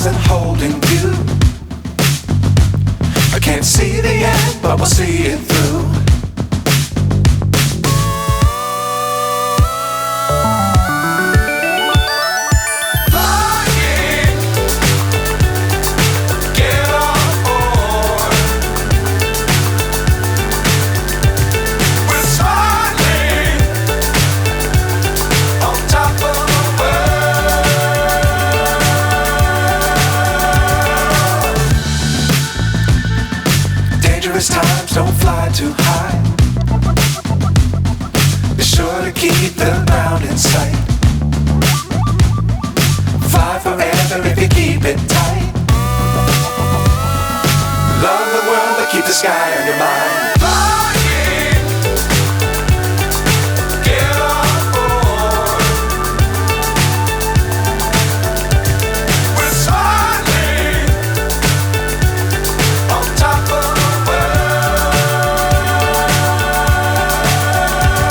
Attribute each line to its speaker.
Speaker 1: stars and holding you. I can't see the end, but we'll see it through. Times don't fly too high. Be sure to keep the ground in sight. Fly forever if you